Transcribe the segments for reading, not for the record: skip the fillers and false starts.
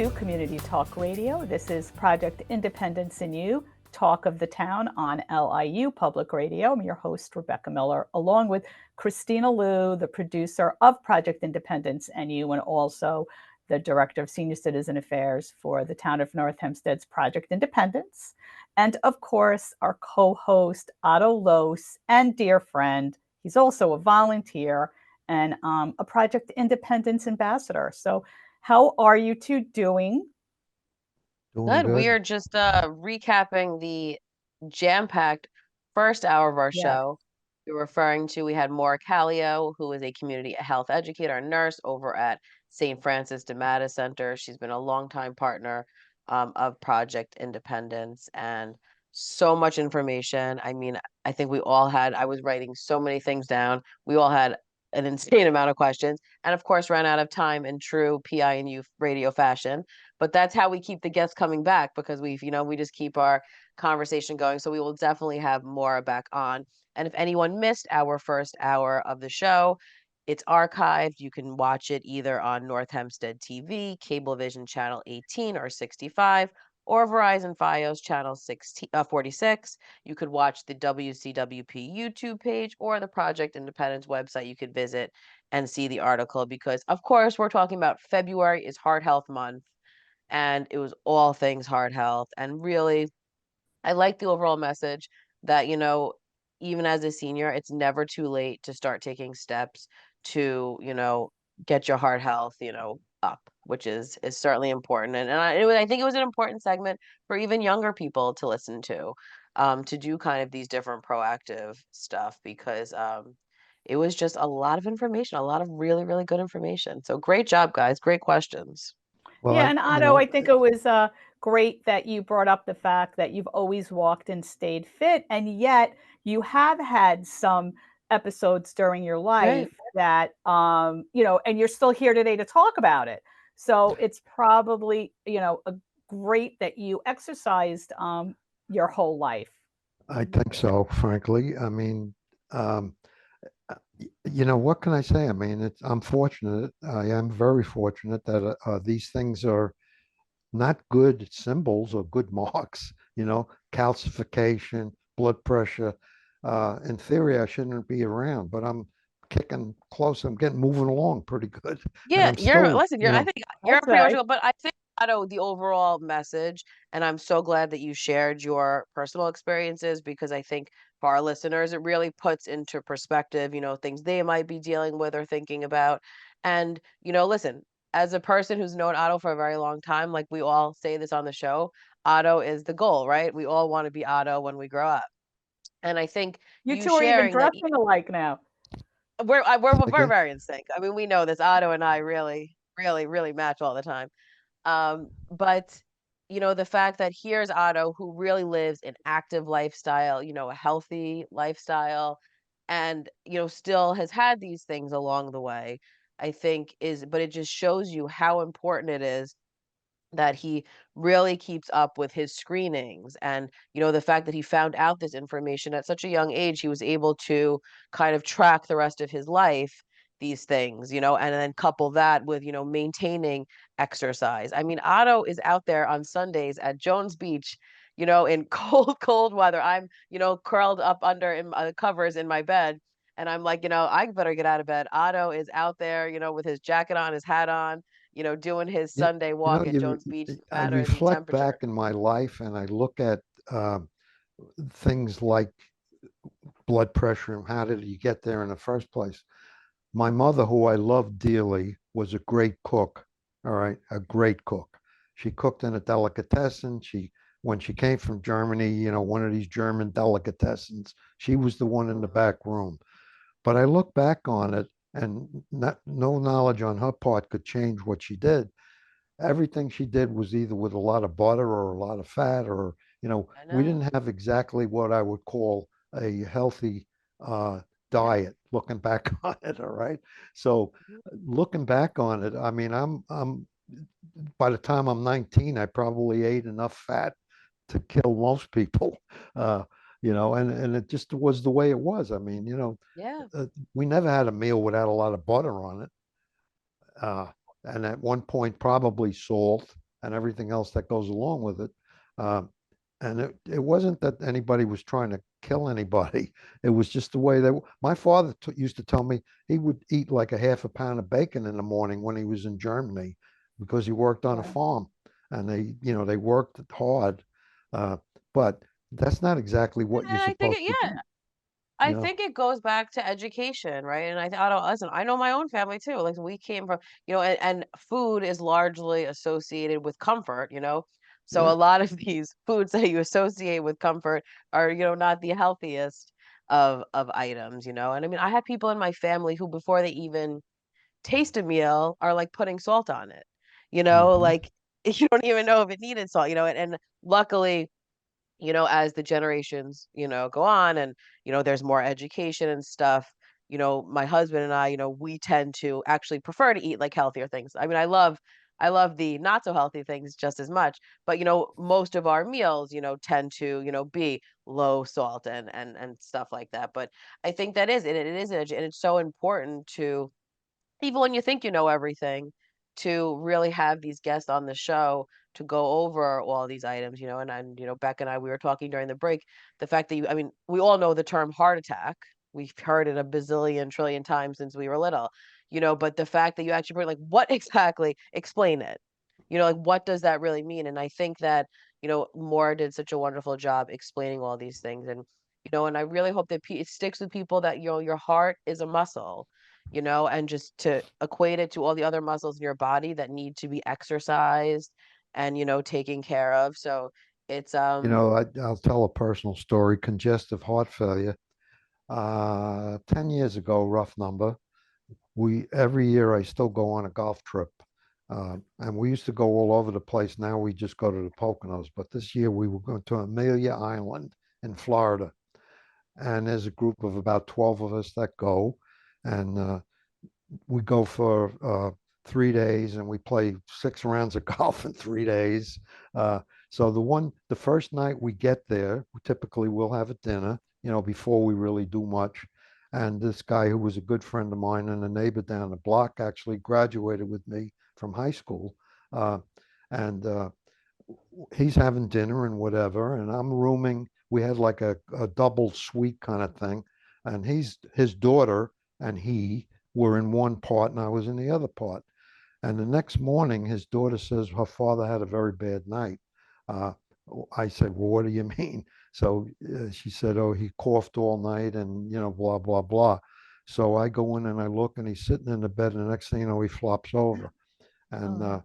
to Community Talk Radio. This is Project Independence in You, Talk of the Town on LIU Public Radio. I'm your host, Rebecca Miller, along with Kristina Liu, the producer of Project Independence and You, and also the Director of Senior Citizen Affairs for the Town of North Hempstead's Project Independence. And of course, our co-host, Otto Los, and dear friend. He's also a volunteer and a Project Independence ambassador. So how are you two doing? Good. We are just recapping the jam-packed first hour of our show. You're referring to, we had Maura Callio, who is a community health educator and nurse over at St. Francis de Matta Center. She's been a longtime partner of Project Independence, and so much information. I mean, I think we all had, I was writing so many things down. We all had an insane amount of questions, and of course ran out of time in true PINU radio fashion. But that's how we keep the guests coming back, because we just keep our conversation going. So we will definitely have Maura back on. And if anyone missed our first hour of the show, it's archived. You can watch it either on North Hempstead TV, Cablevision Channel 18 or 65, or Verizon Fios Channel 46. You could watch the WCWP YouTube page or the Project Independence website. You could visit and see the article, because, of course, we're talking about February is Heart Health Month, and it was all things heart health. And really, I like the overall message that, even as a senior, it's never too late to start taking steps to, get your heart health, up, which is certainly important. And I think it was an important segment for even younger people to listen to do kind of these different proactive stuff, because it was just a lot of information, a lot of really, really good information. So great job, guys. Great questions. Well, and Otto, I think it was great that you brought up the fact that you've always walked and stayed fit, and yet you have had some episodes during your life that, and you're still here today to talk about it. So it's probably, great that you exercised your whole life. I think so, frankly. I mean, what can I say? I mean, I'm fortunate. I am very fortunate that these things are not good symbols or good marks, calcification, blood pressure. In theory, I shouldn't be around, but I'm kicking close. I'm moving along pretty good. Yeah, I think you're pretty much, but I think, Otto, the overall message, and I'm so glad that you shared your personal experiences, because I think for our listeners, it really puts into perspective, things they might be dealing with or thinking about. And, listen, as a person who's known Otto for a very long time, like we all say this on the show, Otto is the goal, right? We all want to be Otto when we grow up. And I think you two are even dressing alike now. We're very in sync. I mean, we know this. Otto and I really, really, really match all the time. But the fact that here's Otto, who really lives an active lifestyle, a healthy lifestyle, and still has had these things along the way, I think but it just shows you how important it is that he really keeps up with his screenings. And the fact that he found out this information at such a young age, he was able to kind of track the rest of his life these things, and then couple that with maintaining exercise. I mean, Otto is out there on Sundays at Jones Beach, in cold weather. I'm curled up under in covers in my bed, and I'm like, I better get out of bed. Otto is out there, with his jacket on, his hat on, doing his Sunday walk at Jones Beach. I reflect back in my life, and I look at things like blood pressure and how did you get there in the first place. My mother, who I loved dearly, was a great cook. All right, a great cook. She cooked in a delicatessen. When she came from Germany, one of these German delicatessens, she was the one in the back room. But I look back on it, and no knowledge on her part could change what she did. Everything she did was either with a lot of butter or a lot of fat, or, we didn't have exactly what I would call a healthy diet, looking back on it. All right. So looking back on it, I mean, I'm by the time I'm 19, I probably ate enough fat to kill most people. And it just was the way it was. I mean, we never had a meal without a lot of butter on it. And at one point, probably salt. and everything else that goes along with it. And it wasn't that anybody was trying to kill anybody. It was just the way that my father used to tell me he would eat like a half a pound of bacon in the morning when he was in Germany because he worked on a farm, and they worked hard. But that's not exactly what you're And I think supposed to do. I think it goes back to education, right? And I don't listen, I know my own family too. Like we came from, and food is largely associated with comfort, So Yeah. a lot of these foods that you associate with comfort are, not the healthiest of items, And I mean, I have people in my family who before they even taste a meal are like putting salt on it, Hmm. like you don't even know if it needed salt, and luckily as the generations, go on and, there's more education and stuff, my husband and I, we tend to actually prefer to eat like healthier things. I mean, I love the not so healthy things just as much, but most of our meals, tend to, be low salt and stuff like that. But I think that is it is and it's so important to even when you think you know everything, to really have these guests on the show to go over all these items, and Beck and I, we were talking during the break, the fact that I mean, we all know the term heart attack. We've heard it a bazillion trillion times since we were little, but the fact that you actually bring like, what exactly, explain it, like, what does that really mean? And I think that, Maura did such a wonderful job explaining all these things. And, and I really hope that it sticks with people that, your heart is a muscle, and just to equate it to all the other muscles in your body that need to be exercised and, taken care of. So it's I'll tell a personal story. Congestive heart failure. 10 years ago, rough number. Every year I still go on a golf trip. And we used to go all over the place. Now we just go to the Poconos. But this year we were going to Amelia Island in Florida. And there's a group of about 12 of us that go. And we go for 3 days, and we play 6 rounds of golf in 3 days. So the first night we get there, typically we'll have a dinner, before we really do much. And this guy who was a good friend of mine and a neighbor down the block actually graduated with me from high school. And he's having dinner and whatever, and I'm rooming. We had like a double suite kind of thing, and his daughter and he were in one part, and I was in the other part. And the next morning, his daughter says her father had a very bad night. Uh, I said, "Well, what do you mean?" So she said, "Oh, he coughed all night, and blah blah blah." So I go in and I look, and he's sitting in the bed, and the next thing you know, he flops over, and uh,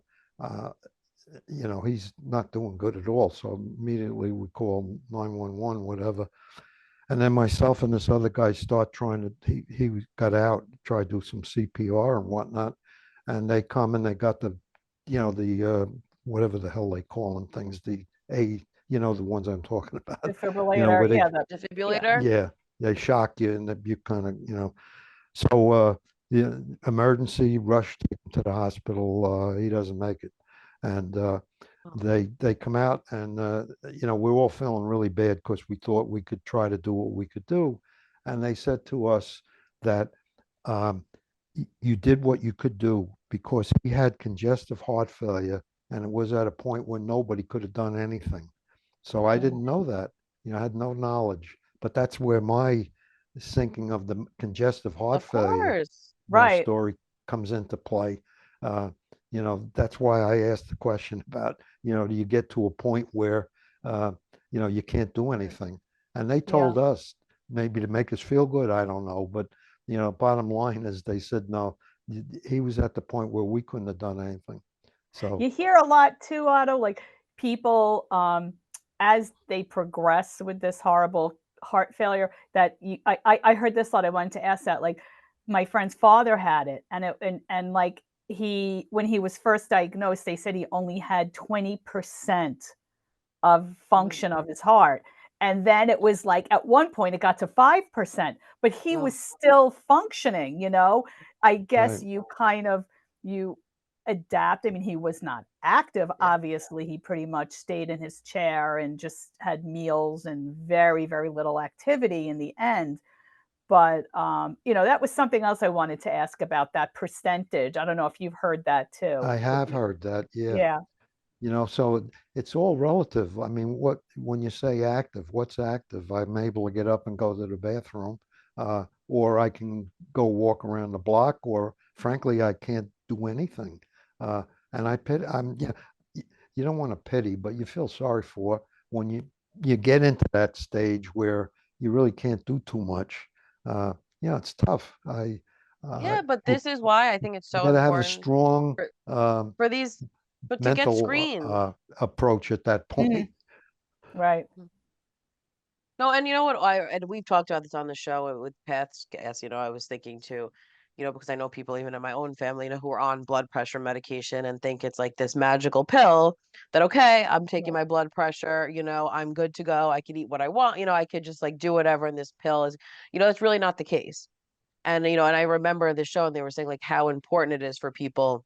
he's not doing good at all. So immediately we call 911, whatever. And then myself and this other guy start trying he got out, tried to do some CPR and whatnot. And they come and they got whatever the hell they call them things, the ones I'm talking about, Defibrillator, where they, yeah, yeah. defibrillator. yeah, they shock you and you kind of, so the emergency rush to the hospital. He doesn't make it, and they come out, and we're all feeling really bad because we thought we could try to do what we could do, and they said to us that um, you did what you could do because he had congestive heart failure, and it was at a point where nobody could have done anything. So I didn't know that. I had no knowledge, but that's where my thinking of the congestive heart Of failure course. Right. story comes into play. Uh, that's why I asked the question about, do you get to a point where, you can't do anything? And they Yeah. told us maybe to make us feel good. I don't know. But, bottom line is they said, no, he was at the point where we couldn't have done anything. So You hear a lot too, Otto, like people, as they progress with this horrible heart failure, that I heard this a lot. I wanted to ask that. Like, my friend's father had it, and like when he was first diagnosed, they said he only had 20% of function of his heart. And then it was like at one point it got to 5%, but he was still functioning, I guess right. you adapt. I mean, he was not active, Yeah. obviously. He pretty much stayed in his chair and just had meals and very, very little activity in the end. But that was something else I wanted to ask about, that percentage. I don't know if you've heard that too. I have heard that. Yeah. Yeah. So it's all relative. I mean, when you say active, what's active? I'm able to get up and go to the bathroom, or I can go walk around the block, or frankly, I can't do anything. Uh, and I pity, you don't want to pity, but you feel sorry for when you get into that stage where you really can't do too much. Uh, it's tough. Yeah, but You, this is why I think it's you so got to have a important strong for, for these, but to get mental screened. approach at that point. Right. No, and you know what? And we've talked about this on the show with Pat's guest. I was thinking too, because I know people even in my own family, who are on blood pressure medication and think it's like this magical pill that, okay, I'm taking Right. my blood pressure, I'm good to go. I could eat what I want, I could just like do whatever. And this pill is, it's really not the case. And, and I remember the show and they were saying like how important it is for people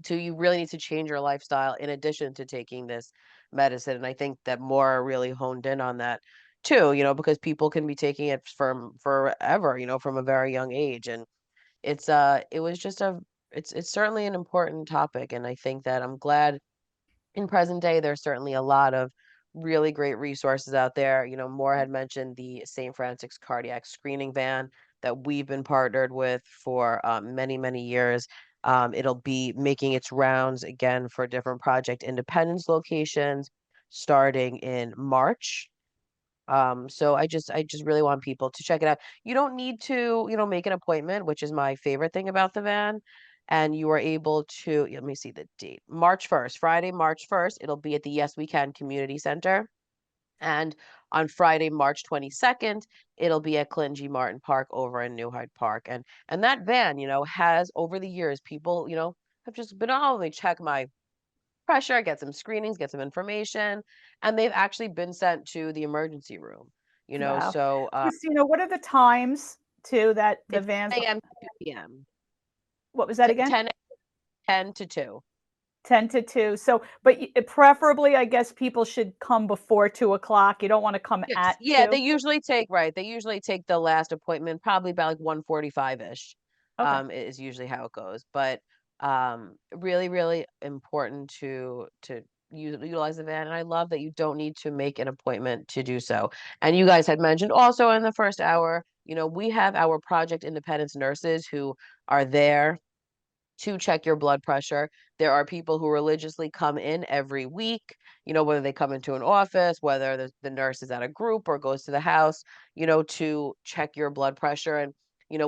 you really need to change your lifestyle in addition to taking this medicine. And I think that more are really honed in on that too, because people can be taking it from forever, from a very young age. And it was just it's certainly an important topic. And I think that I'm glad in present day, there's certainly a lot of really great resources out there. Moore had mentioned the St. Francis cardiac screening van that we've been partnered with for many, many years. It'll be making its rounds again for different Project Independence locations starting in March. So I just really want people to check it out. You don't need to, make an appointment, which is my favorite thing about the van. And you are able to, let me see the date. March 1st, Friday, March 1st, it'll be at the Yes We Can Community Center. And on Friday, March 22nd, it'll be at Clinton G. Martin Park over in New Hyde Park. And that van, has over the years, people, have just been, oh, let me check my pressure, get some screenings, get some information, and they've actually been sent to the emergency room. Wow. So Christina, what are the times too that the it's vans, 10 a.m. to 2 p.m. what was that again? 10 to 2. 10 to 2. So, but preferably, I guess people should come before 2 o'clock. You don't want to come Yes. at Yeah, 2. they usually take the last appointment probably about like 1:45-ish. Okay. Is usually how it goes. But really, really important to utilize the van. And I love that you don't need to make an appointment to do so. And you guys had mentioned also in the first hour, we have our Project Independence nurses who are there to check your blood pressure. There are people who religiously come in every week, whether they come into an office, whether the nurse is at a group or goes to the house, to check your blood pressure. And,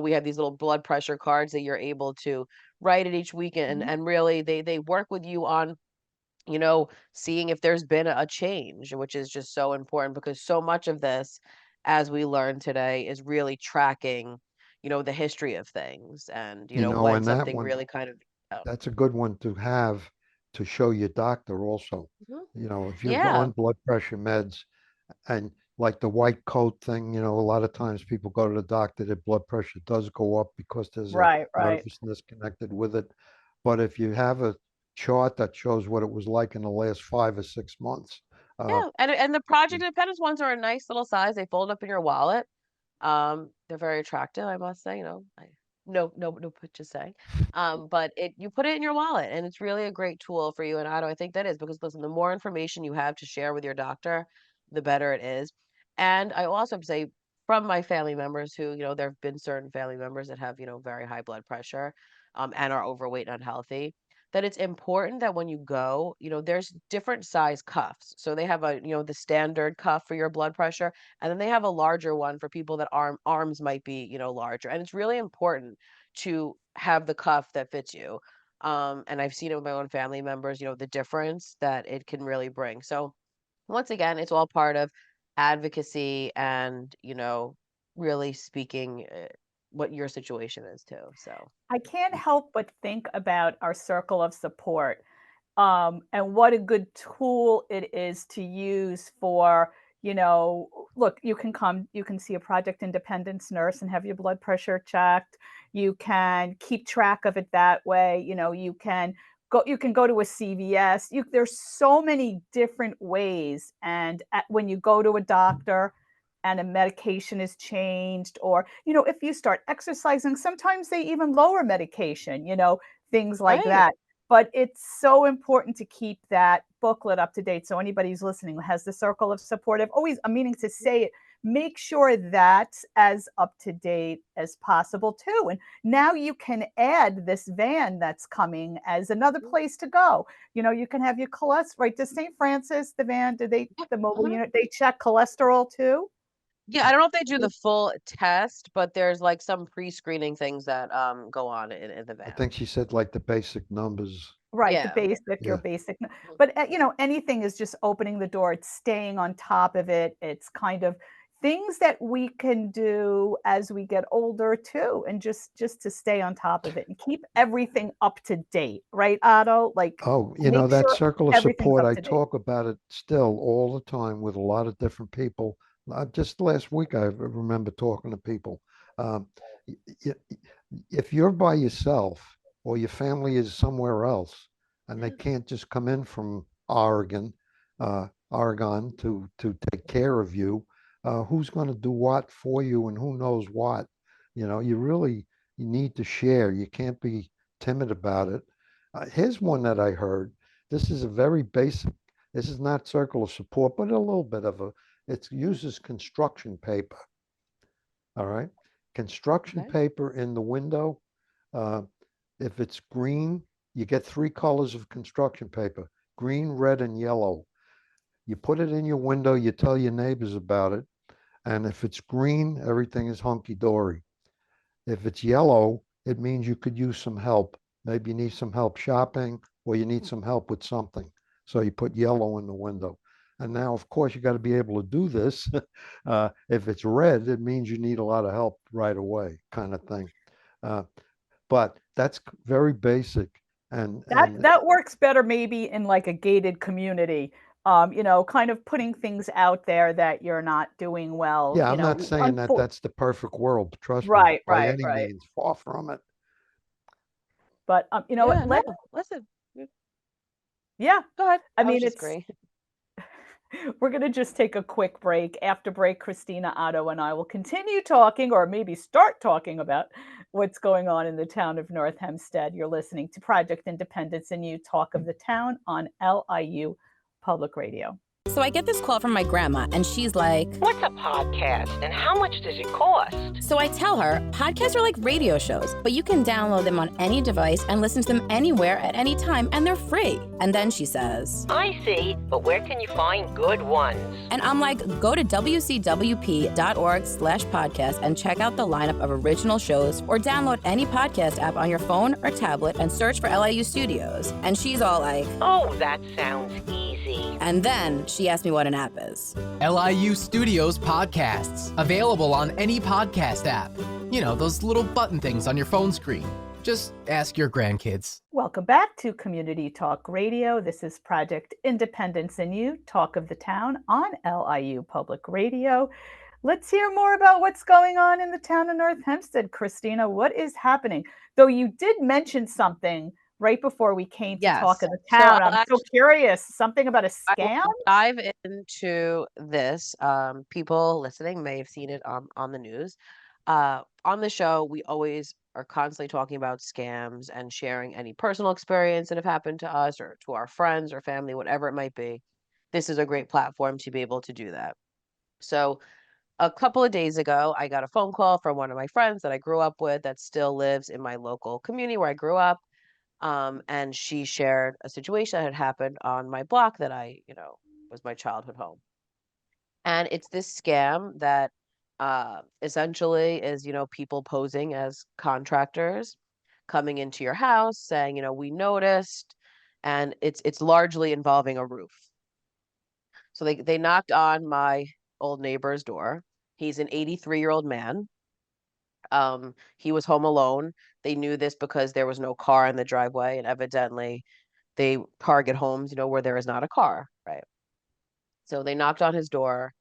we have these little blood pressure cards that you're able to write it each week. And, Mhm. and really, they work with you on, seeing if there's been a change, which is just so important because so much of this, as we learned today, is really tracking, the history of things and, when And that something one, really kind of oh, that's a good one to have to show your doctor also. mhm. If you're Yeah, on blood pressure meds and like the white coat thing, a lot of times people go to the doctor, their blood pressure does go up because there's a Right, right. nervousness connected with it. But if you have a chart that shows what it was like in the last 5 or 6 months, uh, yeah. And the Project Independence ones are a nice little size. They fold up in your wallet. They're very attractive, I must say, no purchase saying. But you put it in your wallet and it's really a great tool for you and Otto. I think that is because listen, the more information you have to share with your doctor, the better it is. And I also have to say from my family members who, there have been certain family members that have, very high blood pressure, and are overweight and unhealthy, that it's important that when you go, there's different size cuffs. So they have the standard cuff for your blood pressure, and then they have a larger one for people that arms might be, larger. And it's really important to have the cuff that fits you. And I've seen it with my own family members, the difference that it can really bring. So once again, it's all part of advocacy and, really speaking what your situation is too. So I can't help but think about our circle of support, and what a good tool it is to use for, look, you can see a Project Independence nurse and have your blood pressure checked. You can keep track of it that way. You can go to a CVS. There's so many different ways. And when you go to a doctor and a medication is changed, or, if you start exercising, sometimes they even lower medication, things like right. that. But it's so important to keep that booklet up to date. So anybody who's listening who has the circle of support, I've always, I'm meaning to say it, make sure that's as up to date as possible too. And now you can add this van that's coming as another place to go. You can have your cholesterol, right? Does St. Francis, the van, the mobile unit, they check cholesterol too? Yeah, I don't know if they do the full test, but there's like some pre-screening things that go on in the I van. think she said like the basic numbers. Right, the Yeah. your basic. But anything is just opening the door. It's staying on top of it. It's kind of things that we can do as we get older too, and just to stay on top of it and keep everything up to date, right, Otto? Like, Oh, make that sure circle of everything's support, up I to date. talk about it still all the time with a lot of different people. Just last week, I remember talking to people. Um, y- y- if you're by yourself or your family is somewhere else and they can't just come in from Oregon to take care of you, who's going to do what for you and who knows what? You need to share. You can't be timid about it. Here's one that I heard. This is a very basic, this is not circle of support, but a little bit of it uses construction paper. All right. Construction Okay. paper in the window. Uh, if it's green, you get three colors of construction paper: green, red, and yellow. You put it in your window, you tell your neighbors about it. And if it's green, everything is hunky dory. If it's yellow, it means you could use some help. Maybe you need some help shopping or you need some help with something. So you put yellow in the window. And now, of course, you got to be able to do this. If it's red, it means you need a lot of help right away, kind of thing. Uh, but that's very basic. That works better maybe in like a gated community. Kind of putting things out there that you're not doing well, yeah, I'm not saying that that's the perfect world. Trust me, right, by right, any right. means, far from it. But Yeah, no, listen. Yeah, Go ahead. I I was mean, just great. we're going to just take a quick break. After break, Kristina, Otto, and I will continue talking, or maybe start talking about what's going on in the town of North Hempstead. You're listening to Project Independence and You Talk of the Town on LIU Public Radio. So I get this call from my grandma, and she's like, "What's a podcast and how much does it cost?" So I tell her, podcasts are like radio shows, but you can download them on any device and listen to them anywhere at any time, and they're free. And then she says, "I see, but where can you find good ones?" And I'm like, go to wcwp.org/podcast and check out the lineup of original shows, or download any podcast app on your phone or tablet and search for LIU Studios. And she's all like, "Oh, that sounds easy." And then she asked me what an app is. LIU Studios podcasts, available on any podcast app. You know, those little button things on your phone screen. Just ask your grandkids. Welcome back to Community Talk Radio. This is Project Independence and You, Talk of the Town on LIU Public Radio. Let's hear more about what's going on in the town of North Hempstead. Kristina, what is happening? Though you did mention something right before we came to talk of the town. I'm so curious. Something about a scam? I'll dive into this. People listening may have seen it on the news. On the show, we always are constantly talking about scams and sharing any personal experience that have happened to us or to our friends or family, whatever it might be. This is a great platform to be able to do that. So a couple of days ago, I got a phone call from one of my friends that I grew up with that still lives in my local community where I grew up. And she shared a situation that had happened on my block that was my childhood home. And it's this scam that essentially is, people posing as contractors coming into your house saying, we noticed, and it's largely involving a roof. So they knocked on my old neighbor's door. He's an 83-year-old man. He was home alone. They knew this because there was no car in the driveway, and evidently they target homes, where there is not a car, right? So they knocked on his door.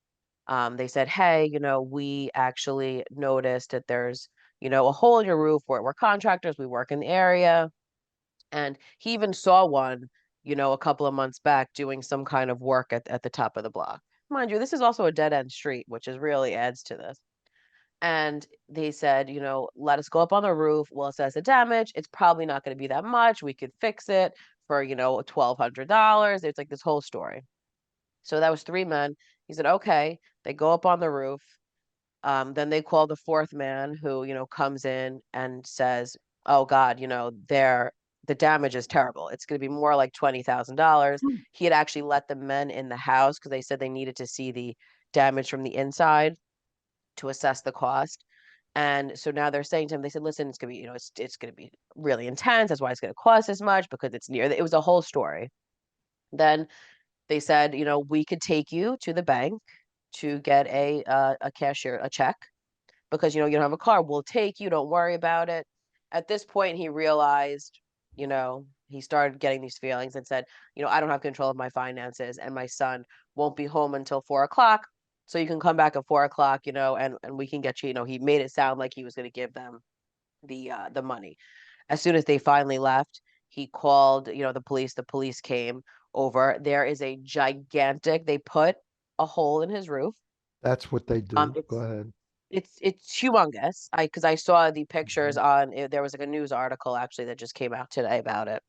They said, "Hey, we actually noticed that there's, a hole in your roof. We're contractors. We work in the area." And he even saw one, a couple of months back doing some kind of work at the top of the block. Mind you, this is also a dead end street, which is really adds to this. And they said, let us go up on the roof. We'll assess the damage. It's probably not going to be that much. We could fix it for, $1,200. It's like this whole story. So that was 3 men. He said, okay. They go up on the roof. Then they call the fourth man who, comes in and says, oh God, the damage is terrible. It's going to be more like $20,000. He had actually let the men in the house because they said they needed to see the damage from the inside to assess the cost. And so now they're saying to him, they said, listen, it's going to be, it's going to be really intense. That's why it's going to cost as much because it's near. It was a whole story. Then they said, we could take you to the bank to get a check because, you don't have a car. We'll take you. Don't worry about it. At this point, he realized, he started getting these feelings and said, I don't have control of my finances and my son won't be home until 4 o'clock. So you can come back at 4 o'clock, and we can get you, he made it sound like he was going to give them the money. As soon as they finally left, he called, the police. The police came over. There is a gigantic, they put a hole in his roof. That's what they do. Go ahead. It's humongous. Because I saw the pictures on there was like a news article actually that just came out today about it.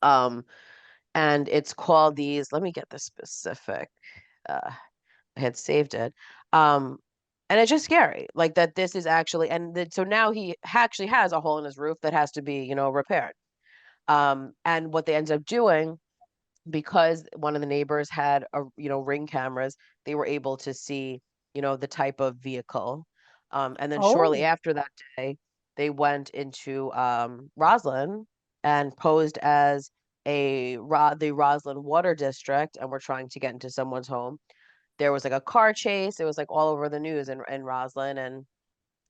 And it's called these, let me get the specific, I had saved it. And it's just scary, like that this is actually, so now he actually has a hole in his roof that has to be, repaired. And what they ended up doing, because one of the neighbors had ring cameras, they were able to see, the type of vehicle. And then shortly after that day, they went into Roslyn and posed as the Roslyn Water District, and were trying to get into someone's home. There was like a car chase. It was like all over the news in Roslyn, and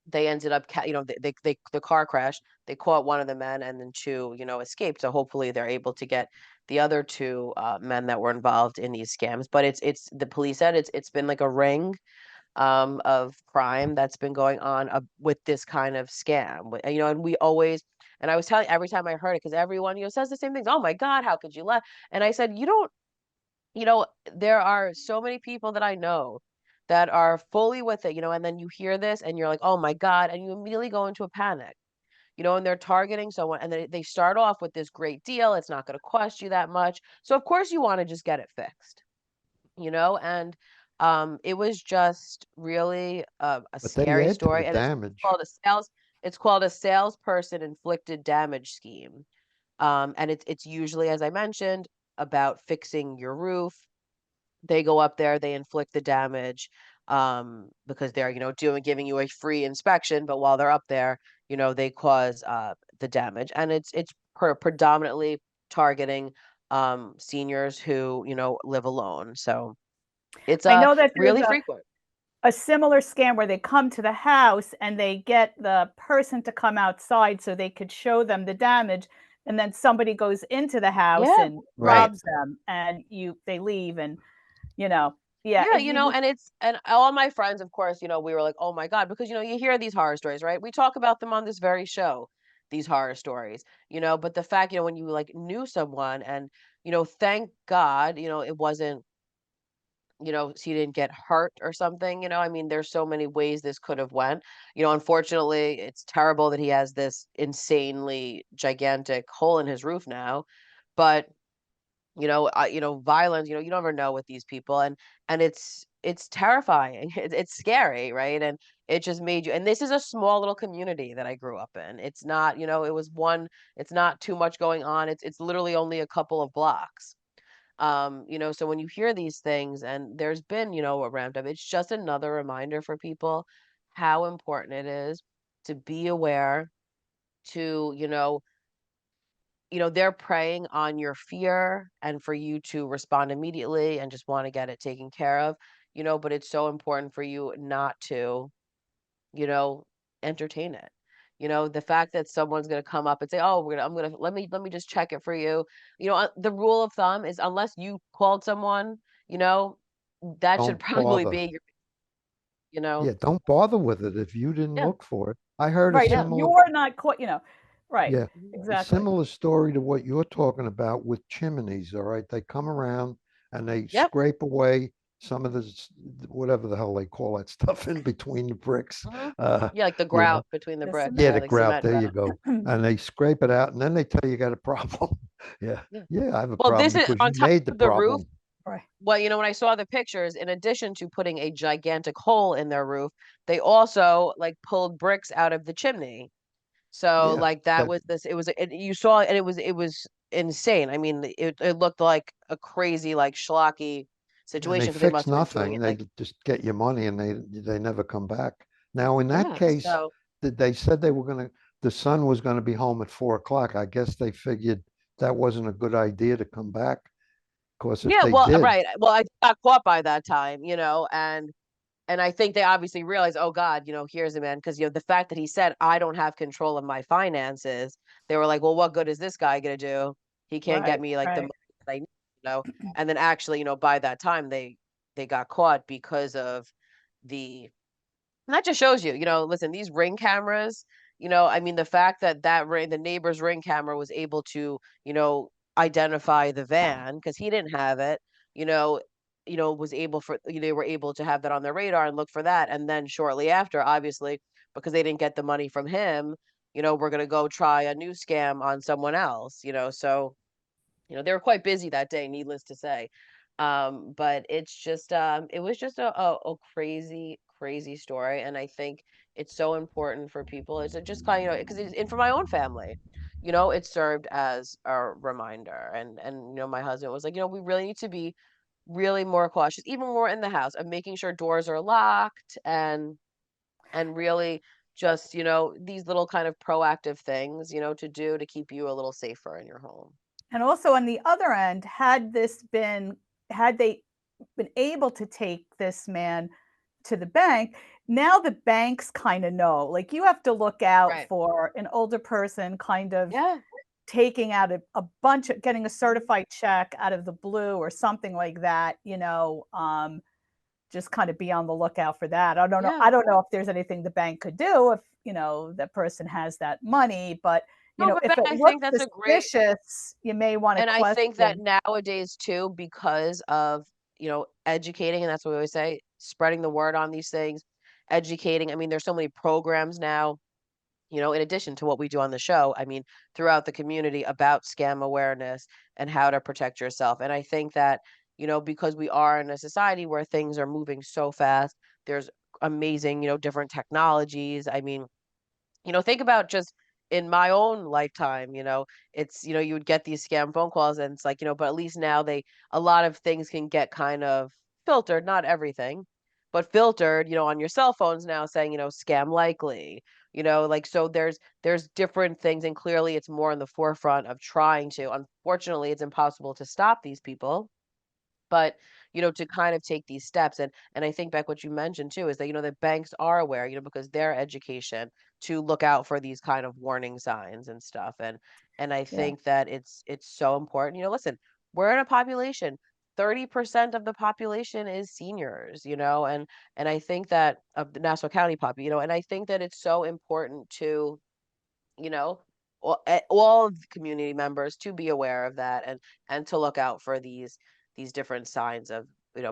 they ended up, the car crashed. They caught one of the men, and then 2, escaped. So hopefully they're able to get the other 2 men that were involved in these scams. But it's the police said it's been like a ring of crime that's been going on with this kind of scam. And we always, and I was telling every time I heard it, because everyone, says the same things. Oh my God, how could you let? And I said, there are so many people that I know that are fully with it, and then you hear this and you're like, oh my God, and you immediately go into a panic, and they're targeting someone, and they start off with this great deal. It's not going to cost you that much. So of course you want to just get it fixed, and it was just really a scary story. And it's called a salesperson inflicted damage scheme. And it's usually, as I mentioned, about fixing your roof. They go up there, they inflict the damage because they're, giving you a free inspection. But while they're up there, they cause the damage. And it's predominantly targeting seniors who, live alone. So it's I know that really frequent. A similar scam where they come to the house and they get the person to come outside so they could show them the damage. And then somebody goes into the house and robs them, and they leave, and and all my friends, of course, we were like, oh my God, because you hear these horror stories, right? We talk about them on this very show, these horror stories, but the fact, when you like knew someone, and thank God, it wasn't, she didn't get hurt or something, I mean, there's so many ways this could have went. Unfortunately, it's terrible that he has this insanely gigantic hole in his roof now. But violence, you never know with these people, and it's terrifying. It's scary, right? And it just made you, and this is a small little community that I grew up in. It's not, it's not too much going on. It's literally only a couple of blocks. So when you hear these things, and there's been, a ramped up, it's just another reminder for people how important it is to be aware, to, they're preying on your fear, and for you to respond immediately and just want to get it taken care of, but it's so important for you not to, entertain it. The fact that someone's going to come up and say, oh, let me just check it for you. The rule of thumb is, unless you called someone, that should probably be your, Yeah, don't bother with it if you didn't look for it. I heard a similar, you're not quite, right. yeah, Exactly. a similar story to what you're talking about with chimneys. All right, they come around and they scrape away some of this, whatever the hell they call that stuff in between the bricks. Yeah, like the You know, grout between the The bricks. cement. yeah, Yeah, the like grout. cement There you grout. go. And they scrape it out, and then they tell you got a problem. Yeah, Yeah. yeah, I have a Well, problem this is because on you top made the of the roof. problem. Right. Well, when I saw the pictures, in addition to putting a gigantic hole in their roof, they also like pulled bricks out of the chimney. So Yeah, like that was this. It was you saw, and it was insane. I mean, it looked like a crazy like schlocky and they situation because they fix must have been doing nothing. it They like just get your money, and they never come back. Now, in that yeah. case, So they said they were gonna, the son was gonna be home at 4 o'clock. I guess they figured that wasn't a good idea to come back, because if yeah, they well, did, right. Well, I got caught by that time, and I think they obviously realized, oh God, here's a man, because the fact that he said I don't have control of my finances, they were like, well, what good is this guy gonna do? He can't get Right. me like the Right. money that I need. And then actually, by that time they got caught because of the and that just shows you, listen, these ring cameras, I mean, the fact that the neighbor's ring camera was able to, identify the van because he didn't have it, you know, was able they were able to have that on their radar and look for that. And then shortly after, obviously, because they didn't get the money from him, we're going to go try a new scam on someone else, so they were quite busy that day, needless to say. But it was just a crazy, crazy story. And I think it's so important for people is it just kind of, because it's and for my own family, it served as a reminder. And my husband was like, we really need to be really more cautious, even when we're in the house, of making sure doors are locked and really just, these little kind of proactive things, to do to keep you a little safer in your home. And also on the other end, had they been able to take this man to the bank, now the banks kind of know, like you have to look out Right. for an older person kind of Yeah. taking out a bunch of, getting a certified check out of the blue or something like that, just kind of be on the lookout for that. I don't know. Yeah. I don't know if there's anything the bank could do if, that person has that money, but No, but if it I think looks that's a great, suspicious, you may want to and I think that question. nowadays too, because of, educating, and that's what we always say, spreading the word on these things, educating. I mean, there's so many programs now, in addition to what we do on the show, I mean, throughout the community about scam awareness and how to protect yourself. And I think that, because we are in a society where things are moving so fast, there's amazing, different technologies. I mean, think about just in my own lifetime, it's, you would get these scam phone calls and it's like, but at least now a lot of things can get kind of filtered, not everything, but filtered, on your cell phones now saying, scam likely, like, so there's different things. And clearly it's more in the forefront of trying to, unfortunately, it's impossible to stop these people, but to kind of take these steps. And I think back what you mentioned too is that the banks are aware, because their education to look out for these kind of warning signs and stuff. And I Yeah. think that it's so important. Listen, we're in a population, 30% of the population is seniors, and I think that of the Nassau County and I think that it's so important to, you know all of the community members to be aware of that and to look out for these different signs of,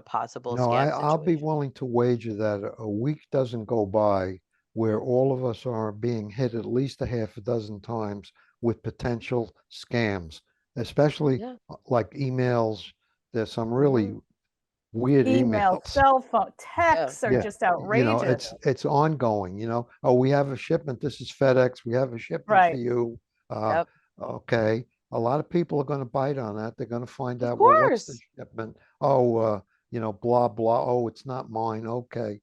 possible no, scam I'll be situations. willing to wager that a week doesn't go by where all of us are being hit at least a half a dozen times with potential scams, especially Yeah. like emails. There's some really Hmm. weird Email, emails. cell phone, Yeah. texts are Yeah, just outrageous. it's ongoing. Oh, we have a shipment. This is FedEx. We have a shipment for Right. you. Uh, Yep. okay. A lot of people are going to bite on that. They're going to find Of out, well, what's the course. shipment? Oh, blah blah. Oh, it's not mine. Okay.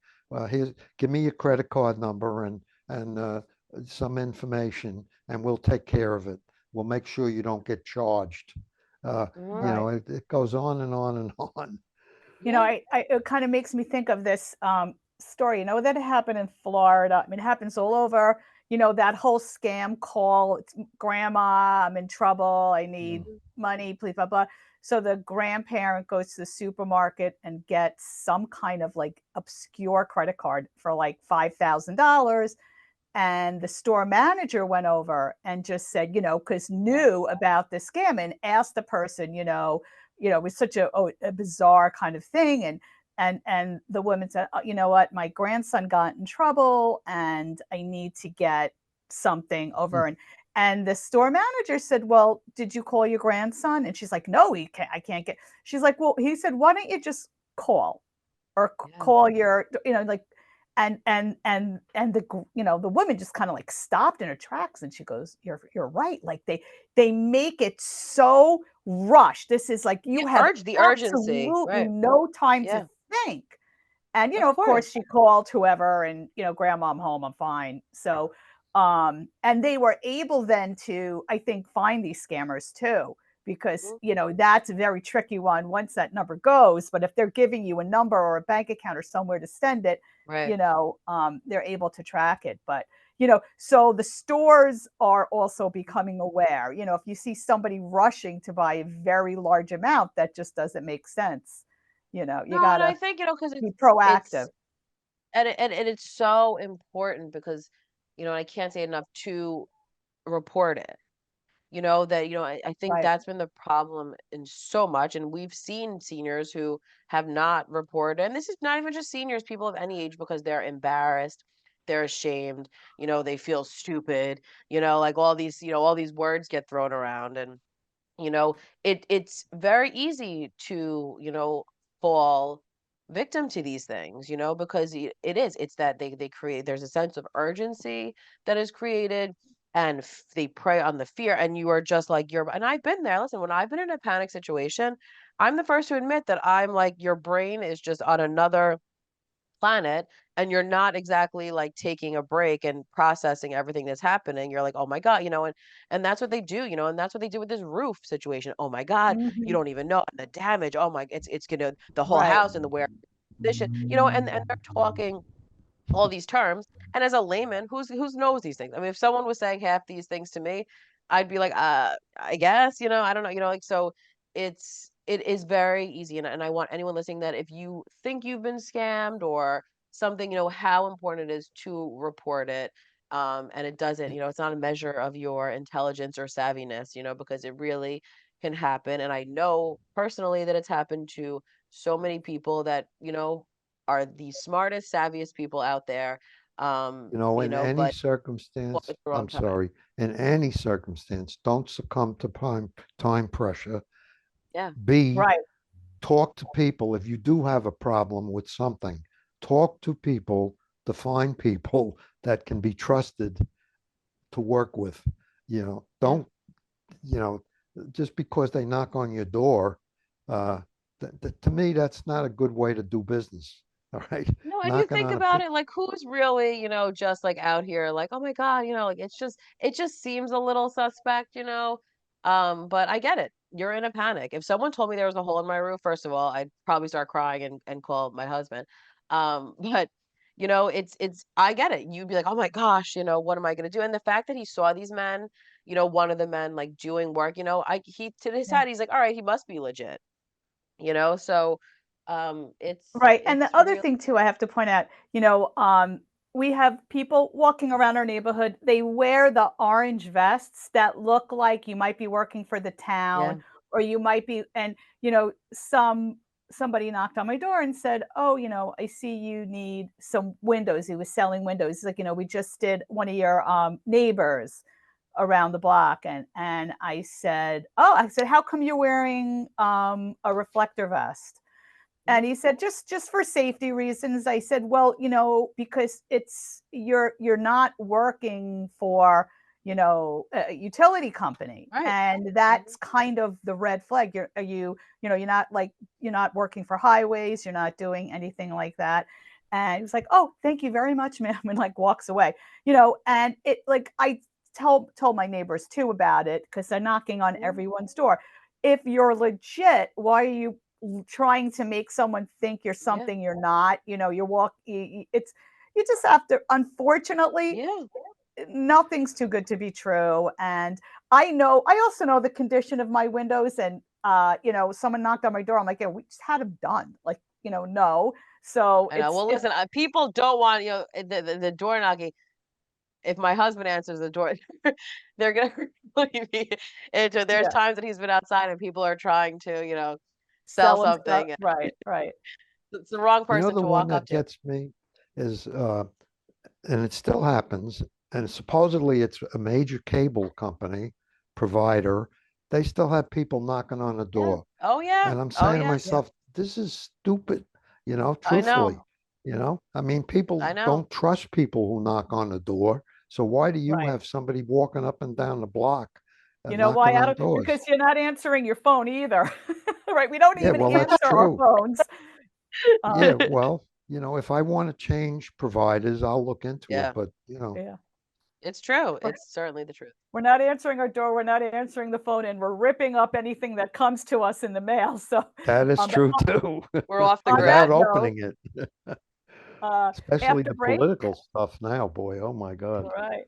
Give me your credit card number and some information, and we'll take care of it. We'll make sure you don't get charged. Hmm. It goes on and on and on. Yeah. It kind of makes me think of this story, that happened in Florida. I mean, it happens all over, that whole scam call. It's grandma, I'm in trouble. I need Mhm. money, please, blah, blah. So the grandparent goes to the supermarket and gets some kind of like obscure credit card for like $5,000. And the store manager went over and just said, because knew about the scam and asked the person, it was such a bizarre kind of thing. And and the woman said, oh, you know what, my grandson got in trouble and I need to get something over. And the store manager said, well, did you call your grandson? And she's like, no, I can't get. She's like, well, he said, why don't you just call or call your, like, and the, the woman just kind of like stopped in her tracks, and she goes, you're right. Like they make it so rushed. This is like, you have the urgency, absolutely right? no time to think. And, of course she called whoever and, grandma, I'm home, I'm fine. So, and they were able then to, I think, find these scammers too, because, that's a very tricky one once that number goes. But if they're giving you a number or a bank account or somewhere to send it, they're able to track it. But, so the stores are also becoming aware, if you see somebody rushing to buy a very large amount, that just doesn't make sense. You gotta, I think, because be proactive. And it's so important because, I can't say enough to report it. That, I think that's been the problem in so much. And we've seen seniors who have not reported. And this is not even just seniors, people of any age, because they're embarrassed, they're ashamed, they feel stupid, like all these words get thrown around. And, it's very easy to, fall victim to these things, because it's that they create, there's a sense of urgency that is created, and they prey on the fear, and you are just like, and I've been there. Listen, when I've been in a panic situation, I'm the first to admit that I'm like, your brain is just on another planet, and you're not exactly like taking a break and processing everything that's happening. You're like, oh my God, and that's what they do, and that's what they do with this roof situation. Oh my God, you don't even know the damage. Oh my, it's gonna, the whole house and the where position, and they're talking all these terms. And as a layman, who's knows these things? I mean, if someone was saying half these things to me, I'd be like, I guess, I don't know, like, so it is very easy. And I want anyone listening that if you think you've been scammed or something, how important it is to report it. And it doesn't, it's not a measure of your intelligence or savviness, because it really can happen. And I know personally that it's happened to so many people that, are the smartest, savviest people out there. In any But circumstance, it's the wrong I'm time. sorry, in any circumstance, don't succumb to time pressure. Yeah. Talk to people. If you do have a problem with something, talk to people to find people that can be trusted to work with. Don't, just because they knock on your door, to me, that's not a good way to do business. All right. No, and you think about it, like, who's really, just like out here, like, oh my God, like, it just seems a little suspect, but I get it. You're in a panic. If someone told me there was a hole in my roof, first of all, I'd probably start crying and call my husband. But I get it. You'd be like, oh my gosh, what am I gonna do? And the fact that he saw these men, one of the men like doing work, he to his head, he's like, all right, he must be legit, so Right. And the other real. thing too, I have to point out, we have people walking around our neighborhood. They wear the orange vests that look like you might be working for the town, or you might be, and somebody knocked on my door and said, oh, I see you need some windows. He was selling windows. He's like, we just did one of your neighbors around the block. And I said, how come you're wearing a reflector vest? And he said, just for safety reasons. I said, well, because you're not working for, a utility company. Right. And that's kind of the red flag. You're not working for highways. You're not doing anything like that. And he was like, oh, thank you very much, ma'am. And like walks away, and it like, I told my neighbors too about it, because they're knocking on everyone's door. If you're legit, why are you trying to make someone think you're something you're not? You just have to, unfortunately, nothing's too good to be true. And I also know the condition of my windows, and someone knocked on my door, I'm like, yeah, we just had them done, like, no. So I know. Well, listen, people don't want, the door knocking. If my husband answers the door, they're gonna leave me into. There's times that he's been outside and people are trying to, sell something. Right. It's the wrong You know, person the to one walk up that to. gets me is, and it still happens, and supposedly it's a major cable company provider. They still have people knocking on the Yeah. door. Oh yeah. And I'm Oh saying to yeah. myself, this is stupid, I truthfully. know. I mean, people I know. don't trust people who knock on the door. So why do you Right. have somebody walking up and down the block You know knocking why, on Adam? doors? Because you're not answering your phone either, right? We don't Yeah, even well, that's answer our true. phones. Yeah, well, if I want to change providers, I'll look into it. Yeah. But, Yeah. It's true. We're, It's certainly the truth. we're not answering our door. We're not answering the phone, and we're ripping up anything that comes to us in the mail. So that is true too, We're off the on grid. that without note, opening it. Especially after the break, political stuff now, boy. Oh my God. right.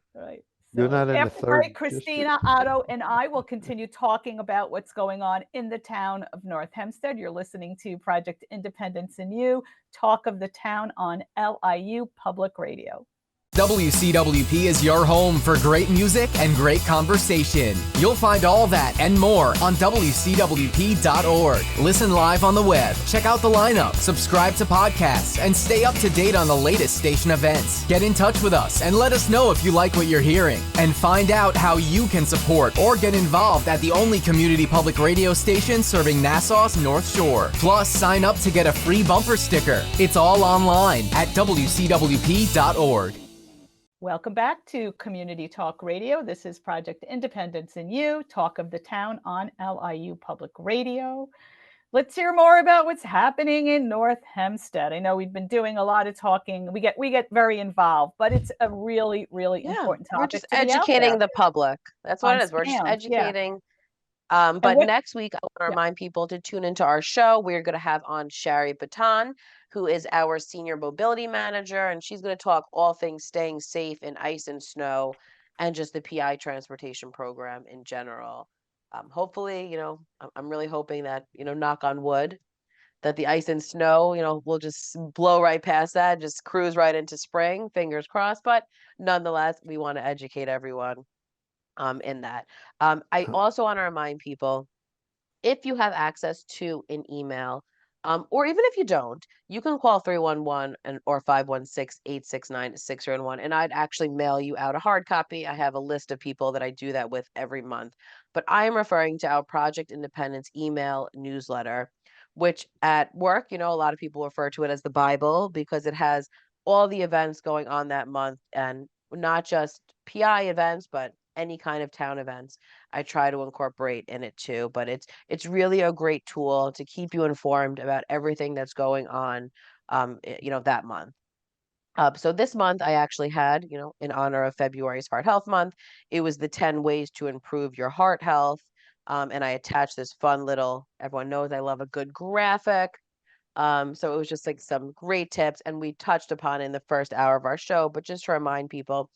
You're So not in the after break, third district? Kristina, Otto, and I will continue talking about what's going on in the town of North Hempstead. You're listening to Project Independence in You, Talk of the Town on LIU Public Radio. WCWP is your home for great music and great conversation. You'll find all that and more on WCWP.org. Listen live on the web, check out the lineup, subscribe to podcasts, and stay up to date on the latest station events. Get in touch with us and let us know if you like what you're hearing. And find out how you can support or get involved at the only community public radio station serving Nassau's North Shore. Plus, sign up to get a free bumper sticker. It's all online at WCWP.org. Welcome back to Community Talk Radio. This is Project Independence in You, Talk of the Town on LIU Public Radio. Let's hear more about what's happening in North Hempstead. I know we've been doing a lot of talking. We get very involved, but it's a really, really important topic. We're just to be out educating there the public. That's what on it is. We're just scams. educating. And But what, next week, I want to remind people to tune into our show. We're going to have on Shari Baton, who is our senior mobility manager, and she's going to talk all things staying safe in ice and snow and just the PI transportation program in general. Hopefully, I'm really hoping that, knock on wood, that the ice and snow, will just blow right past that, just cruise right into spring, fingers crossed. But nonetheless, we want to educate everyone in that. I also want to remind people, if you have access to an email, or even if you don't, you can call 311 or 516-869-6001, and I'd actually mail you out a hard copy. I have a list of people that I do that with every month. But I am referring to our Project Independence email newsletter, which at work, a lot of people refer to it as the Bible because it has all the events going on that month, and not just PI events, but any kind of town events I try to incorporate in it too. But it's really a great tool to keep you informed about everything that's going on, that month. So this month I actually had, in honor of February's Heart Health Month, it was the 10 ways to improve your heart health. And I attached this fun little, everyone knows I love a good graphic. So it was just like some great tips, and we touched upon in the first hour of our show, but just to remind people,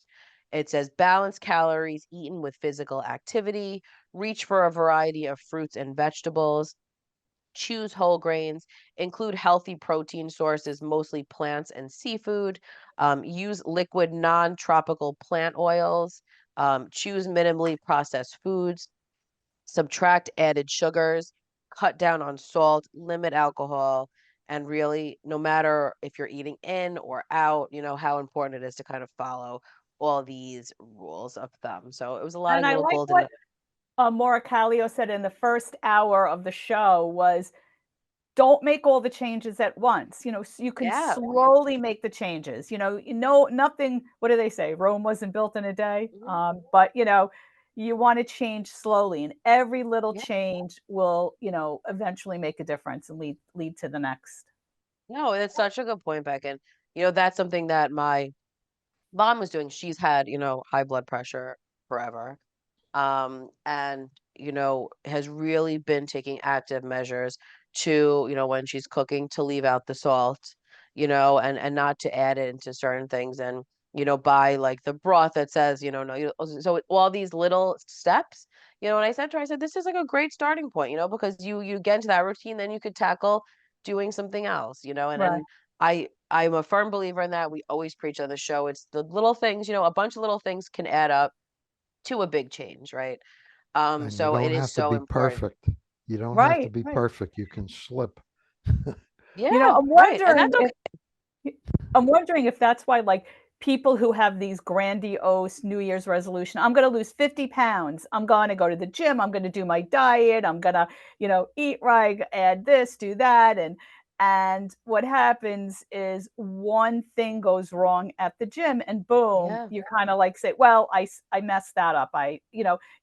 it says balance calories eaten with physical activity, reach for a variety of fruits and vegetables, choose whole grains, include healthy protein sources, mostly plants and seafood, use liquid non-tropical plant oils, choose minimally processed foods, subtract added sugars, cut down on salt, limit alcohol, and really, no matter if you're eating in or out, how important it is to kind of follow all these rules of thumb. So it was a lot of and I little like golden. what Maura Kallio said in the first hour of the show was, don't make all the changes at once. So you can slowly make the changes. Nothing. What do they say? Rome wasn't built in a day. But you want to change slowly, and every little change will, eventually make a difference and lead to the next. No, that's such a good point, Beck. And that's something that my mom was doing. She's had, high blood pressure forever. And has really been taking active measures to, when she's cooking, to leave out the salt, and not to add it into certain things, and buy like the broth that says, no, so all these little steps, and I said to her, I said, this is like a great starting point, because you get into that routine, then you could tackle doing something else, and Right. and I'm a firm believer in that. We always preach on the show, it's the little things, a bunch of little things can add up to a big change, right? And you So it don't is have to so be important. perfect. You don't have to be Right. perfect. You can slip. Yeah, right. And that's okay. I'm wondering if that's why, like, people who have these grandiose New Year's resolution, I'm going to lose 50 pounds. I'm going to go to the gym. I'm going to do my diet. I'm going to, eat right, add this, do that. And what happens is one thing goes wrong at the gym and boom, Yeah. you kind of like say, well, I messed that up.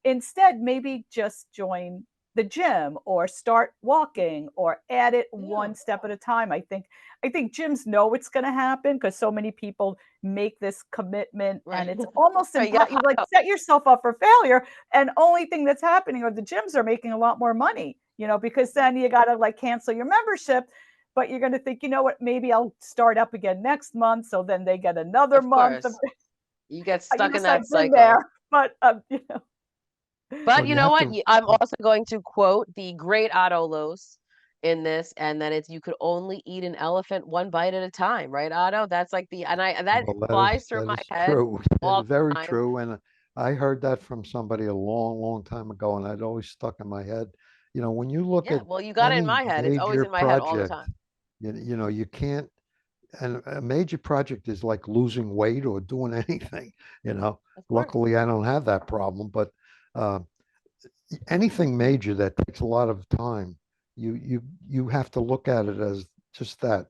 Instead maybe just join the gym or start walking or add it one step at a time. I think gyms know it's going to happen because so many people make this commitment and it's almost Right, impossible. You like set yourself up for failure, and only thing that's happening are the gyms are making a lot more money, because then you got to like cancel your membership, but you're going to think, you know what, maybe I'll start up again next month. So then they get another month of you get stuck in yes, that I've been cycle. there, but But Well, you you know have what? to. I'm also going to quote the great Otto Los in this, and that it's you could only eat an elephant one bite at a time, right, Otto? That's like that Well, flies through my that is head true, all and very the time. true. And I heard that from somebody a long, long time ago, and it always stuck in my head. When you look Yeah, at well, you got it in any my head. It's always major in my head all the project, time. you can't. And a major project is like losing weight or doing anything. Of course. Luckily, I don't have that problem, but uh, anything major that takes a lot of time, you have to look at it as just that,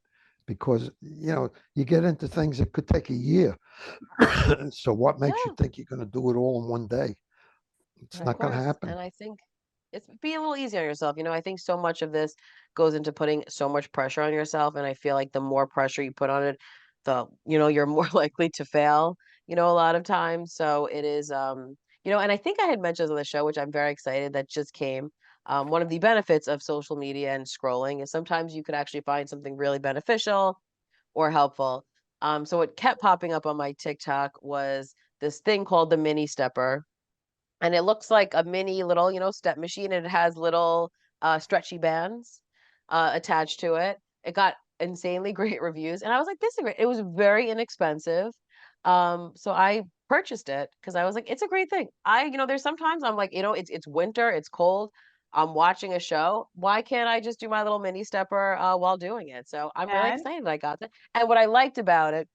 because you get into things that could take a year. So what makes you Yeah. think you're going to do it all in one day? It's Of not going to course. happen. And I think it's be a little easier on yourself. I think so much of this goes into putting so much pressure on yourself. And I feel like the more pressure you put on it, you're more likely to fail, a lot of times. So it is, and I think I had mentioned on the show, which I'm very excited that just came. One of the benefits of social media and scrolling is sometimes you could actually find something really beneficial or helpful. So what kept popping up on my TikTok was this thing called the mini stepper, and it looks like a mini little, step machine, and it has little stretchy bands attached to it. It got insanely great reviews, and I was like, this is great. It was very inexpensive. So I purchased it because I was like, it's a great thing. There's sometimes I'm like, it's winter, it's cold. I'm watching a show. Why can't I just do my little mini stepper while doing it? So I'm really and excited I got that. And what I liked about it,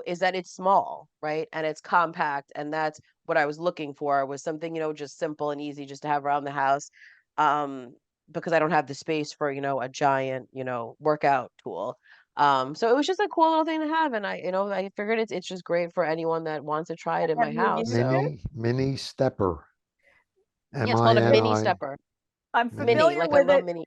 is that it's small, right? And it's compact, and that's what I was looking for, was something, just simple and easy just to have around the house. Um, because I don't have the space for, a giant, workout tool. So it was just a cool little thing to have. And I figured it's just great for anyone that wants to try it in my have you house. used So it? Mini stepper. yeah, it's called a mini MINI. stepper. I'm Mini, familiar like a with little it. mini.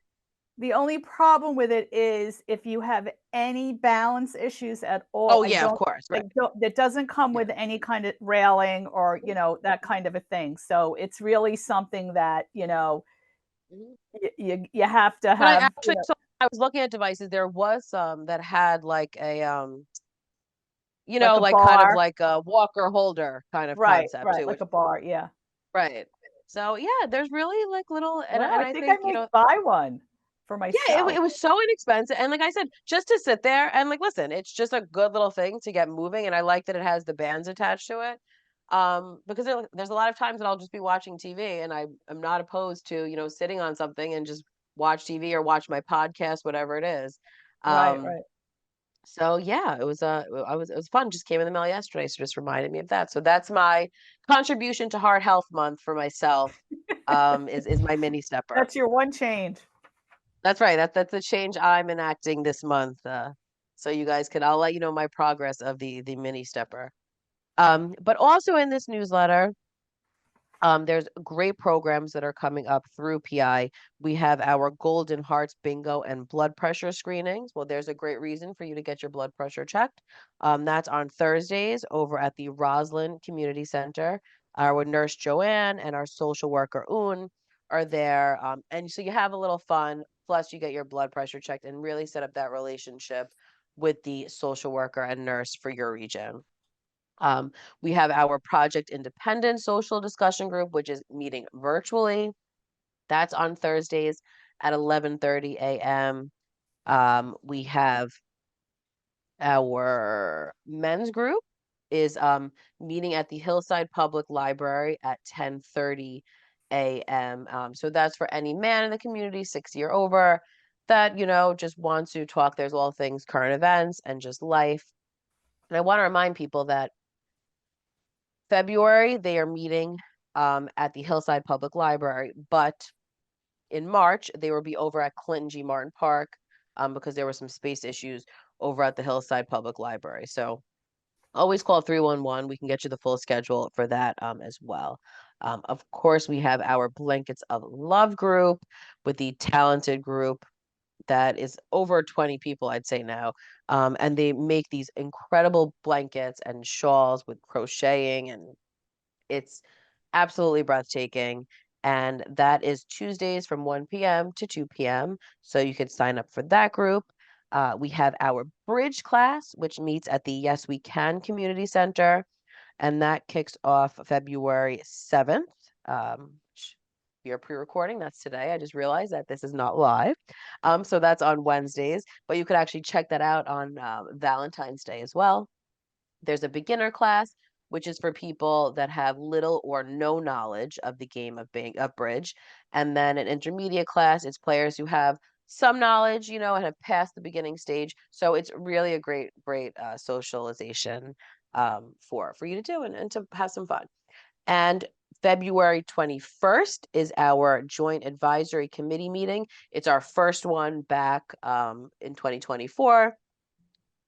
The only problem with it is if you have any balance issues at all, Oh yeah, of course. Right. it doesn't come Yeah. with any kind of railing or, that kind of a thing. So it's really something that, Mhm. you have to But I have, actually saw, I was looking at devices. There was some that had like a like a like kind of bar. like a walker holder kind of Right, concept right, too, like which a bar. Yeah. right. So yeah, there's really like little, and Well, I I think I think, may buy one for yeah, myself. it was so inexpensive. And like I said, just to sit there and like listen, it's just a good little thing to get moving. And I like that it has the bands attached to it. Because there's a lot of times that I'll just be watching TV and I'm not opposed to, sitting on something and just watch TV or watch my podcast, whatever it is. Right, Um, right. so yeah, it was fun. Just came in the mail yesterday, so just reminded me of that. So that's my contribution to Heart Health Month for myself. Is my mini stepper. That's your one change. That's right. That's the change I'm enacting this month. So you guys can, I'll let you know my progress of the mini stepper. But also in this newsletter, there's great programs that are coming up through PI. We have our Golden Hearts Bingo and blood pressure screenings. Well, there's a great reason for you to get your blood pressure checked. That's on Thursdays over at the Roslyn Community Center. Our nurse Joanne and our social worker Un are there. And so you have a little fun. Plus, you get your blood pressure checked and really set up that relationship with the social worker and nurse for your region. Um, we have our Project Independent social discussion group, which is meeting virtually. That's on Thursdays at 11:30 a.m. We have our men's group is meeting at the Hillside Public Library at 10:30 a.m. So that's for any man in the community, 60 or over. that, just want to talk. There's all things current events and just life. And I want to remind people that February, they are meeting at the Hillside Public Library, but in March, they will be over at Clinton G. Martin Park because there were some space issues over at the Hillside Public Library. So always call 311. We can get you the full schedule for that as well. Of course, we have our Blankets of Love group with the talented group that is over 20 people, I'd say now. And they make these incredible blankets and shawls with crocheting, and it's absolutely breathtaking. And that is Tuesdays from 1 p.m. to 2 p.m. So you could sign up for that group. We have our bridge class, which meets at the Yes We Can Community Center, and that kicks off February 7th. We are pre-recording. That's today. I just realized that this is not live. So that's on Wednesdays, but you could actually check that out on Valentine's Day as well. There's a beginner class, which is for people that have little or no knowledge of the game of bridge. And then an intermediate class, it's players who have some knowledge, and have passed the beginning stage. So it's really a great socialization for you to do and to have some fun. And February 21st is our joint advisory committee meeting. It's our first one back in 2024.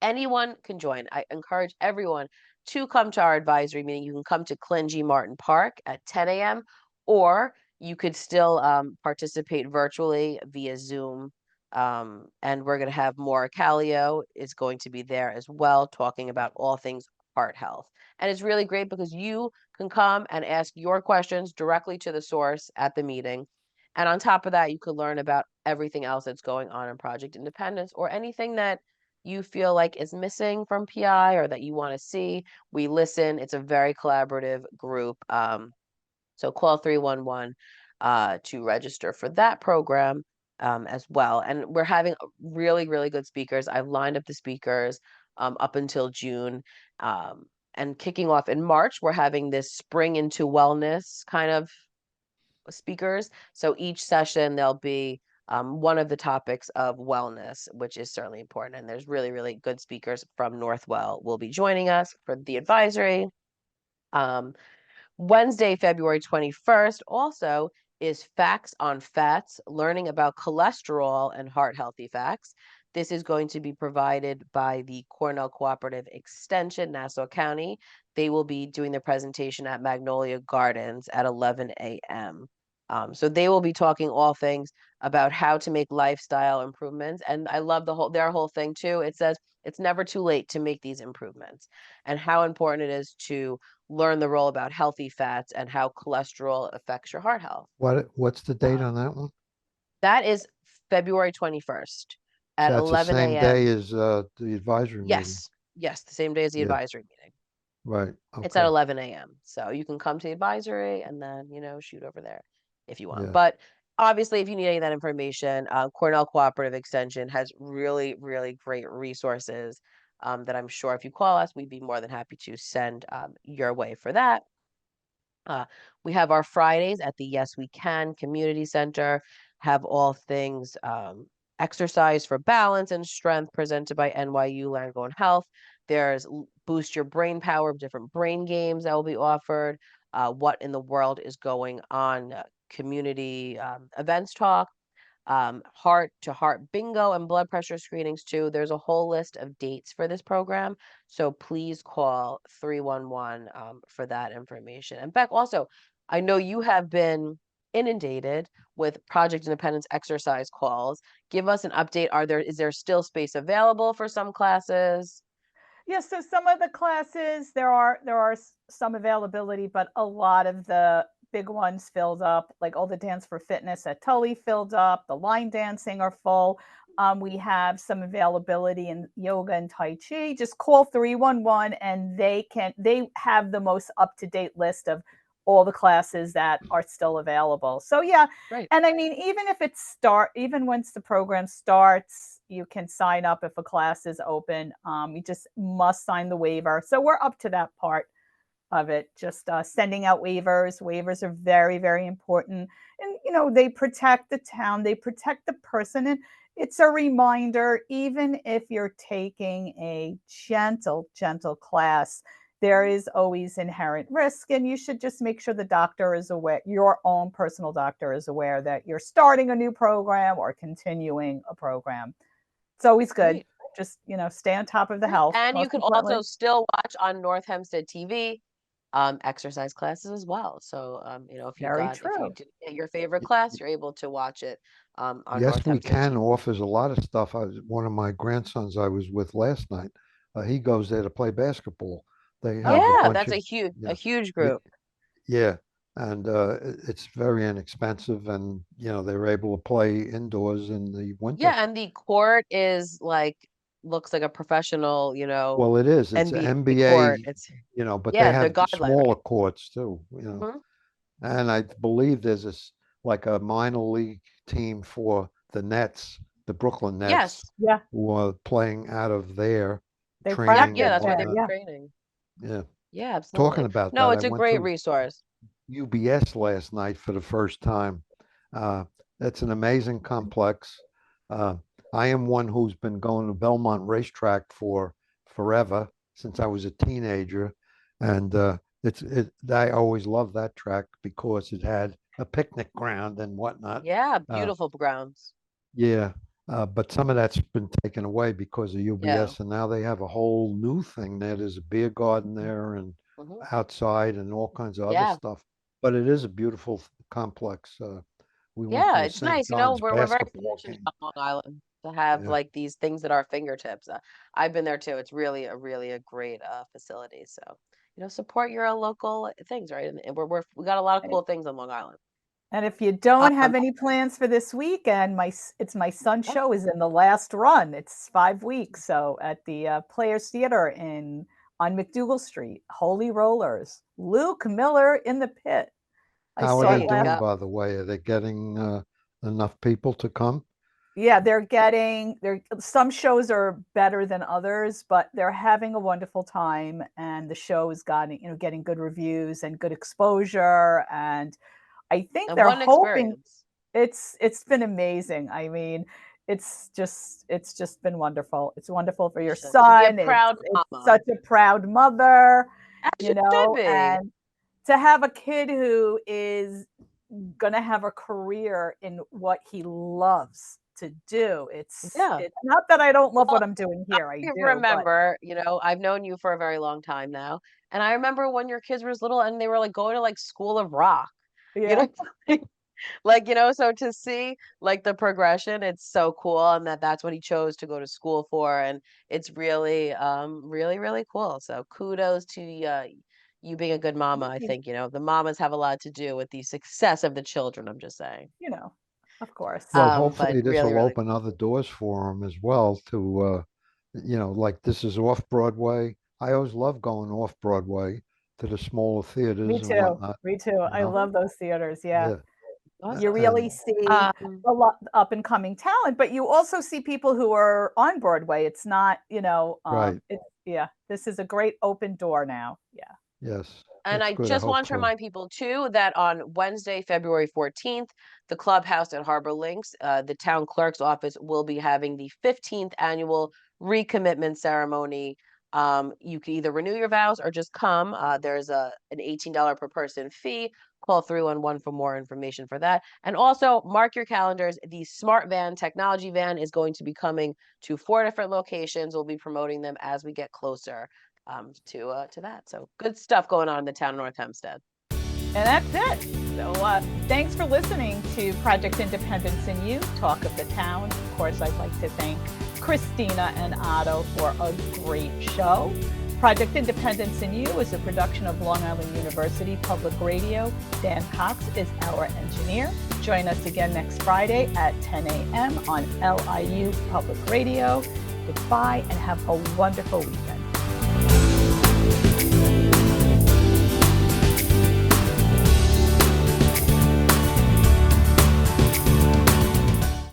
Anyone can join. I encourage everyone to come to our advisory meeting. You can come to Clinton G. Martin Park at 10 a.m. or you could still participate virtually via Zoom. And we're going to have Maura Callio is going to be there as well, talking about all things heart health. And it's really great because you can come and ask your questions directly to the source at the meeting. And on top of that, you could learn about everything else that's going on in Project Independence or anything that you feel like is missing from PI or that you want to see. We listen. It's a very collaborative group. So call 311 to register for that program as well. And we're having really, really good speakers. I've lined up the speakers up until June. And kicking off in March, we're having this spring into wellness kind of speakers. So each session, there'll be one of the topics of wellness, which is certainly important. And there's really, really good speakers from Northwell will be joining us for the advisory. Wednesday, February 21st, also is Facts on Fats, learning about cholesterol and heart healthy facts. This is going to be provided by the Cornell Cooperative Extension, Nassau County. They will be doing their presentation at Magnolia Gardens at 11 a.m. So they will be talking all things about how to make lifestyle improvements. And I love their whole thing too. It says it's never too late to make these improvements, and how important it is to learn the role about healthy fats and how cholesterol affects your heart health. What's the date on that one? That is February 21st at So that's 11 the a.m. same day as the advisory meeting. Yes, the same day as the advisory meeting. Right. Okay. It's at 11 a.m. So you can come to the advisory and then, shoot over there if you want. Yeah. But obviously, if you need any of that information, Cornell Cooperative Extension has really, really great resources that I'm sure if you call us, we'd be more than happy to send your way for that. We have our Fridays at the Yes We Can Community Center, have all things exercise for balance and strength presented by NYU Langone Health. There's Boost Your Brain Power, different brain games that will be offered. What in the world is going on? Community events talk. Heart to heart bingo and blood pressure screenings too. There's a whole list of dates for this program. So please call 311 for that information. And Beck, also, I know you have been inundated with Project Independence exercise calls. Give us an update. Is there still space available for some classes? Yes, so some of the classes there are some availability, but a lot of the big ones filled up, like all the Dance for Fitness at Tully filled up, the line dancing are full. We have some availability in yoga and Tai Chi. Just call 311 and they have the most up-to-date list of all the classes that are still available. So yeah, right. And I mean, even once the program starts, you can sign up if a class is open. You just must sign the waiver. So we're up to that part of it, just sending out waivers. Waivers are very, very important. And, they protect the town, they protect the person. And it's a reminder, even if you're taking a gentle class, there is always inherent risk, and you should just make sure the doctor is aware, your own personal doctor is aware that you're starting a new program or continuing a program. It's always good. Great. Just, stay on top of the health. And you most can importantly. also still watch on North Hempstead TV exercise classes as well. So, if you Very if you true. did get your favorite class, you're able to watch it on Yes, North we Hempstead can. TV. Offers a lot of stuff. One of my grandsons I was with last night, he goes there to play basketball. They have a Yeah, bunch that's of, a huge y- group. yeah, and it's very inexpensive, and they're able to play indoors in the winter. Yeah, and the court is looks like a professional, Well, it is. It's an NBA NBA, court. It's but they yeah, they're have the godlike. smaller courts too. Mhm. And I believe there's like a minor league team for the Nets, the Brooklyn Nets, Yes. Yeah. who are playing out of there, They training Yeah, practice that's where there. they're Yeah. training. Yeah. Yeah, Talking absolutely. about No, that, I it's a went great to resource. UBS last night for the first time. It's an amazing complex. Uh, I am one who's been going to Belmont Racetrack for forever, since I was a teenager, and I always loved that track because it had a picnic ground and whatnot. Yeah, beautiful grounds. Yeah, but some of that's been taken away because of Yeah. UBS, and now they have a whole new thing there. There's a beer garden there and Mhm. outside and all kinds of other Yeah. stuff. But it is a beautiful complex. We went Yeah, to a it's St. nice. John's We're very basketball fortunate game. on Long Island to have Yeah. these things at our fingertips. I've been there too. It's really a great facility. So, support your local things, right? And we got a lot of cool things on Long Island. And if you don't Um, have any plans for this weekend, it's my son's Oh. show is in the last run. It's 5 weeks. So at the Players Theater on McDougal Street, Holy Rollers, Luke Miller in the pit. I How saw are it they last. doing, by the way? Are they getting enough people to come? Yeah, some shows are better than others, but they're having a wonderful time, and the show is getting good reviews and good exposure, and I think And they're what an hoping. experience. It's been amazing. I mean, it's just been wonderful. It's wonderful for your To be a son. proud It's mama. such a proud mother, As you should be. and to have a kid who is gonna have a career in what he loves to do. Yeah. It's not that I don't love Well, what I'm doing here. I do, but remember, I've known you for a very long time now, and I remember when your kids were little and they were going to School of Rock. yeah. So to see the progression, it's so cool, and that's what he chose to go to school for, and it's really, really, really cool. So kudos to you being a good mama. I think, the mamas have a lot to do with the success of the children. I'm just saying. Of course. Well, But hopefully this really, will really open other doors for them as well to, like this is off Broadway. I always love going off Broadway to the smaller theaters Me and too. whatnot. Me too. I know? love those theaters. Yeah. Yeah. awesome. You really see Um, a lot up and coming talent, but you also see people who are on Broadway. It's not, Right. this is a great open door now. Yeah. Yes. And That's I good. just hope want to so. remind people too that on Wednesday, February 14th, the clubhouse at Harbor Links, the town clerk's office will be having the 15th annual recommitment ceremony. You can either renew your vows or just come. There's an $18 per person fee. Call 311 for more information for that. And also mark your calendars. The Smart Van technology van is going to be coming to 4 different locations. We'll be promoting them as we get closer to that. So good stuff going on in the town of North Hempstead. And that's it. So thanks for listening to Project Independence in You, Talk of the Town. Of course, I'd like to thank Kristina and Otto for a great show. Project Independence in You is a production of Long Island University Public Radio. Dan Cox is our engineer. Join us again next Friday at 10 a.m. on LIU Public Radio. Goodbye and have a wonderful weekend.